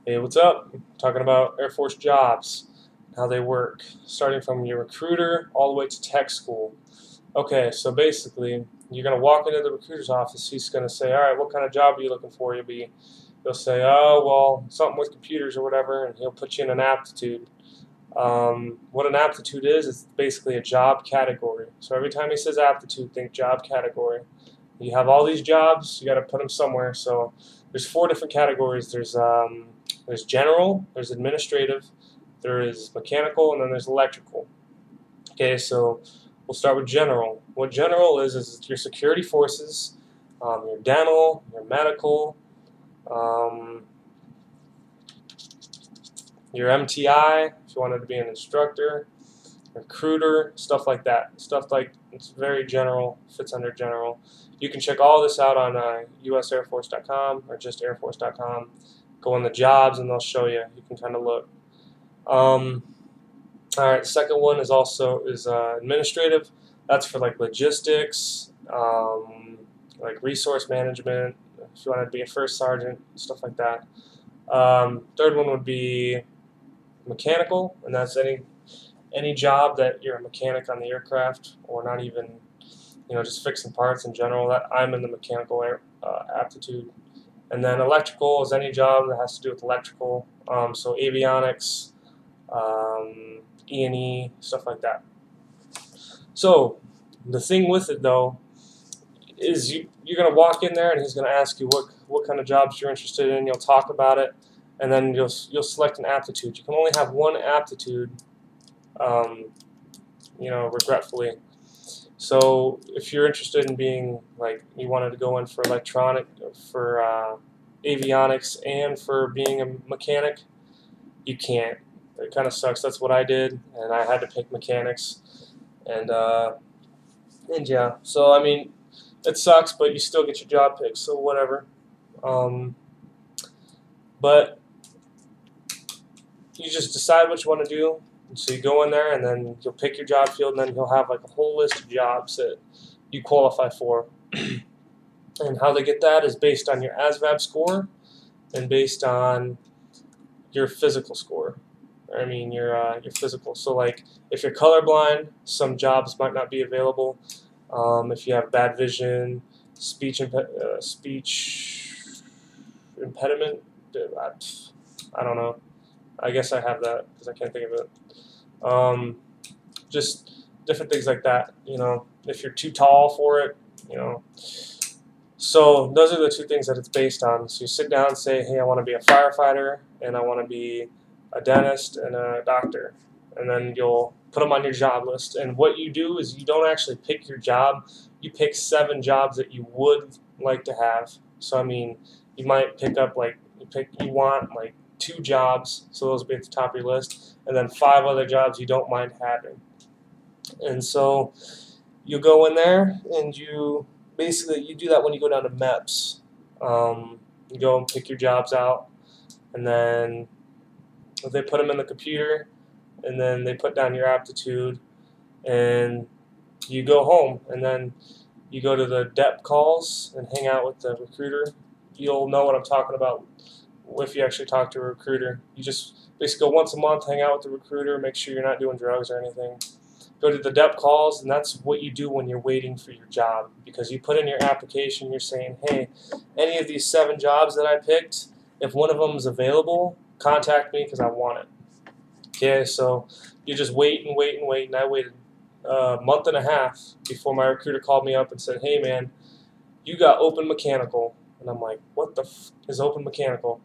Hey, what's up? Talking about Air Force jobs, how they work, starting from your recruiter all the way to tech school. Okay, so basically, you're gonna walk into the recruiter's office. He's gonna say, "All right, what kind of job are you looking for?" You'll say, "Oh, well, something with computers or whatever," and he'll put you in an aptitude. What an aptitude is basically a job category. So every time he says aptitude, think job category. You have all these jobs, you got to put them somewhere. So there's four different categories. There's general, there's administrative, there is mechanical, and then there's electrical. Okay, so we'll start with general. What general is your security forces, your dental, your medical, um, your MTI, if you wanted to be an instructor, recruiter, stuff like that. Stuff like it's very general, fits under general. You can check all this out on usairforce.com or just airforce.com. Go on the jobs and they'll show you. You can kind of look. All right, the second one is administrative. That's for like logistics, like resource management. If you want to be a first sergeant, stuff like that. Third one would be mechanical, and that's any job that you're a mechanic on the aircraft, or not even, just fixing parts in general. That I'm in the mechanical aptitude. And then electrical is any job that has to do with electrical, so avionics, E&E, stuff like that. So the thing with it though is you're going to walk in there and he's going to ask you what kind of jobs you're interested in. You'll talk about it, and then you'll select an aptitude. You can only have one aptitude, regretfully. So if you're interested in being like you wanted to go in for avionics and for being a mechanic, you can't. It kind of sucks. That's what I did, and I had to pick mechanics, and yeah. So I mean, it sucks, but you still get your job picked. So whatever. Um, but you just decide what you want to do. So you go in there, and then you'll pick your job field, and then he'll have like a whole list of jobs that you qualify for. And how they get that is based on your ASVAB score and based on your physical score. I mean your physical. So like if you're colorblind, some jobs might not be available. If you have bad vision, speech impediment, I don't know. I guess I have that because I can't think of it. Just different things like that. If you're too tall for it, So those are the two things that it's based on. So you sit down and say, hey, I want to be a firefighter, and I want to be a dentist and a doctor. And then you'll put them on your job list. And what you do is you don't actually pick your job. You pick 7 jobs that you would like to have. So, I mean, you might pick up you want like 2 jobs. So those will be at the top of your list. And then 5 other jobs you don't mind having. And so you'll go in there and basically you do that when you go down to MEPS. You go and pick your jobs out, and then they put them in the computer, and then they put down your aptitude, and you go home, and then you go to the DEP calls and hang out with the recruiter. You'll know what I'm talking about if you actually talk to a recruiter. You just basically go once a month, hang out with the recruiter, make sure you're not doing drugs or anything. Go to the DEP calls, and that's what you do when you're waiting for your job, because you put in your application, you're saying, hey, any of these 7 jobs that I picked, if one of them is available, contact me because I want it. Okay, so you just wait and wait and wait, and I waited a month and a half before my recruiter called me up and said, hey man, you got open mechanical. And I'm like, what the is open mechanical?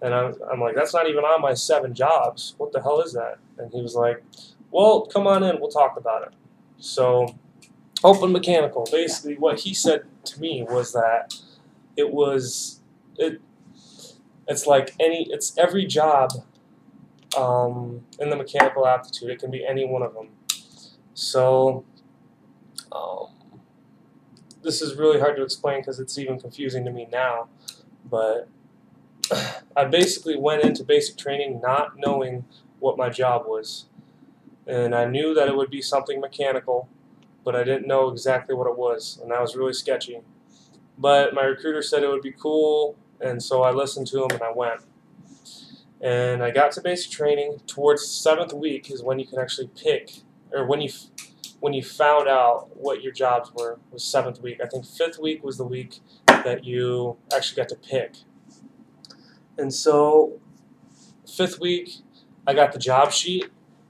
And I'm like, that's not even on my 7 jobs. What the hell is that? And he was like, well, come on in, we'll talk about it. So, open mechanical. Basically, what he said to me was that it's every job in the mechanical aptitude. It can be any one of them. So, this is really hard to explain because it's even confusing to me now. But I basically went into basic training not knowing what my job was. And I knew that it would be something mechanical, but I didn't know exactly what it was, and that was really sketchy. But my recruiter said it would be cool, and so I listened to him and I went. And I got to basic training. Towards 7th week is when you can actually pick, or when you found out what your jobs were, was 7th week. I think 5th week was the week that you actually got to pick. And so 5th week, I got the job sheet,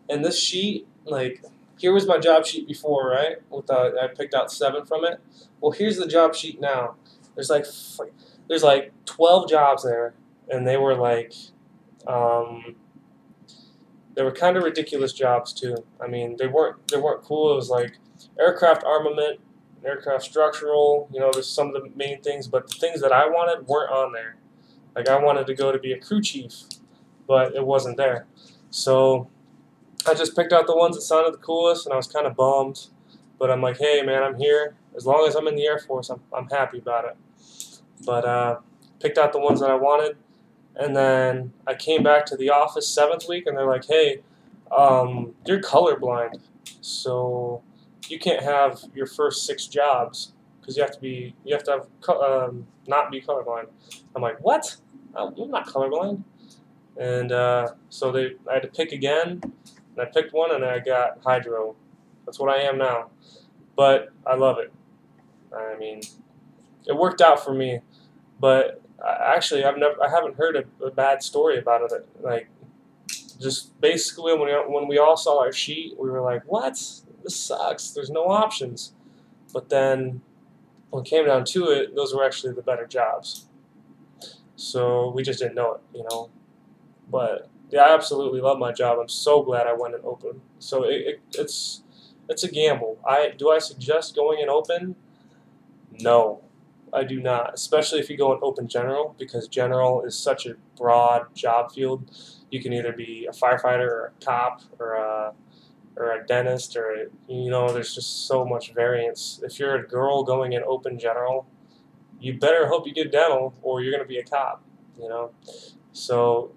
and this sheet, like, here was my job sheet before, right? I picked out 7 from it. Well, here's the job sheet now. There's like 12 jobs there, and they were like, they were kind of ridiculous jobs too. I mean, they weren't cool. It was like aircraft armament, aircraft structural. You know, there's some of the main things, but the things that I wanted weren't on there. Like, I wanted to go to be a crew chief, but it wasn't there. So I just picked out the ones that sounded the coolest, and I was kind of bummed. But I'm like, hey man, I'm here. As long as I'm in the Air Force, I'm happy about it. But picked out the ones that I wanted. And then I came back to the office 7th week, and they're like, "Hey, you're colorblind, so you can't have your first 6 jobs because you have to have not be colorblind." I'm like, "What? I'm not colorblind." And so I had to pick again, and I picked one, and I got hydro. That's what I am now, but I love it. I mean, it worked out for me, but actually, I haven't heard a bad story about it. Like, just basically when we all saw our sheet, we were like, "What? This sucks. There's no options." But then when it came down to it, those were actually the better jobs. So we just didn't know it, you know. But yeah, I absolutely love my job. I'm so glad I went in open. So it's a gamble. Do I suggest going in open? No. I do not, especially if you go in open general, because general is such a broad job field. You can either be a firefighter or a cop or a dentist, or there's just so much variance. If you're a girl going in open general, you better hope you get dental, or you're going to be a cop. You know, so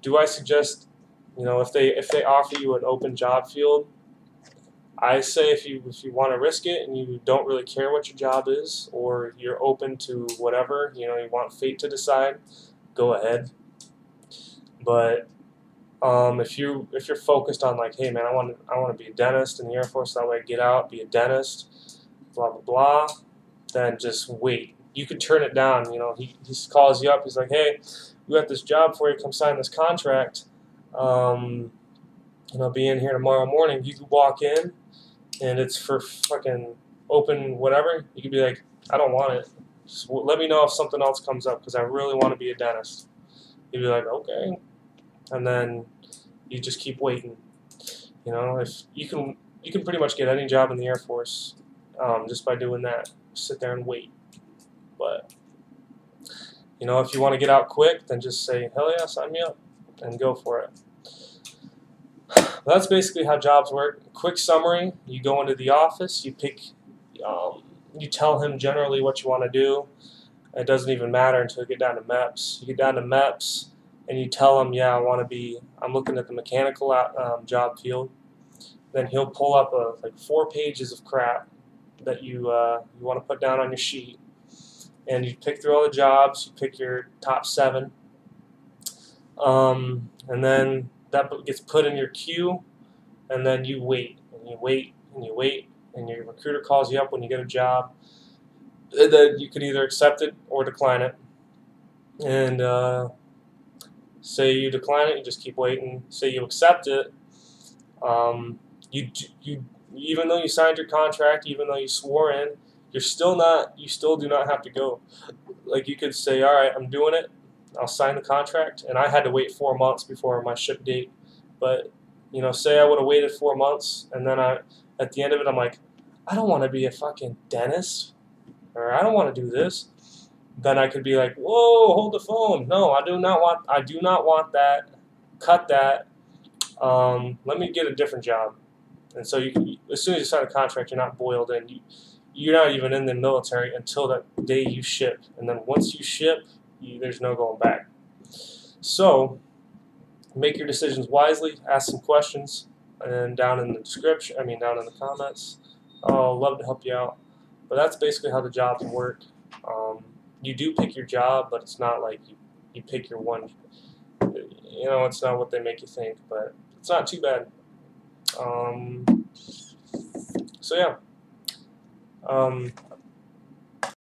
do I suggest, if they offer you an open job field? I say if you want to risk it and you don't really care what your job is, or you're open to whatever, you want fate to decide, go ahead. But if you're focused on, like, hey man, I want to be a dentist in the Air Force, that way I get out, be a dentist, blah blah blah, then just wait. You can turn it down. He calls you up. He's like, hey, we got this job for you. Come sign this contract. Be in here tomorrow morning. You can walk in, and it's for fucking open whatever. You could be like, I don't want it. Just let me know if something else comes up, because I really want to be a dentist. You'd be like, okay, and then you just keep waiting. If you can pretty much get any job in the Air Force just by doing that. Sit there and wait. But if you want to get out quick, then just say, hell yeah, sign me up, and go for it. That's basically how jobs work. Quick summary: you go into the office, you pick, you tell him generally what you want to do. It doesn't even matter until you get down to MEPS. You get down to MEPS, and you tell him, yeah, I'm looking at the mechanical job field. Then he'll pull up like 4 pages of crap that you want to put down on your sheet, and you pick through all the jobs. You pick your top 7, and then that gets put in your queue, and then you wait, and you wait, and you wait, and your recruiter calls you up when you get a job, and then you can either accept it or decline it. And say you decline it, you just keep waiting. Say you accept it, you even though you signed your contract, even though you swore in, you still do not have to go. Like, you could say, all right, I'm doing it. I'll sign the contract, and I had to wait 4 months before my ship date. But say I would have waited 4 months, and then at the end of it, I'm like, I don't want to be a fucking dentist, or I don't want to do this. Then I could be like, whoa, hold the phone. No, I do not want that. Cut that. Let me get a different job. And so as soon as you sign a contract, you're not boiled in. You're not even in the military until that day you ship. And then once you ship, there's no going back. So make your decisions wisely. Ask some questions, and down in the down in the comments. I'll love to help you out. But that's basically how the jobs work. You do pick your job, but it's not like you pick your one. You know, it's not what they make you think, but it's not too bad. So yeah.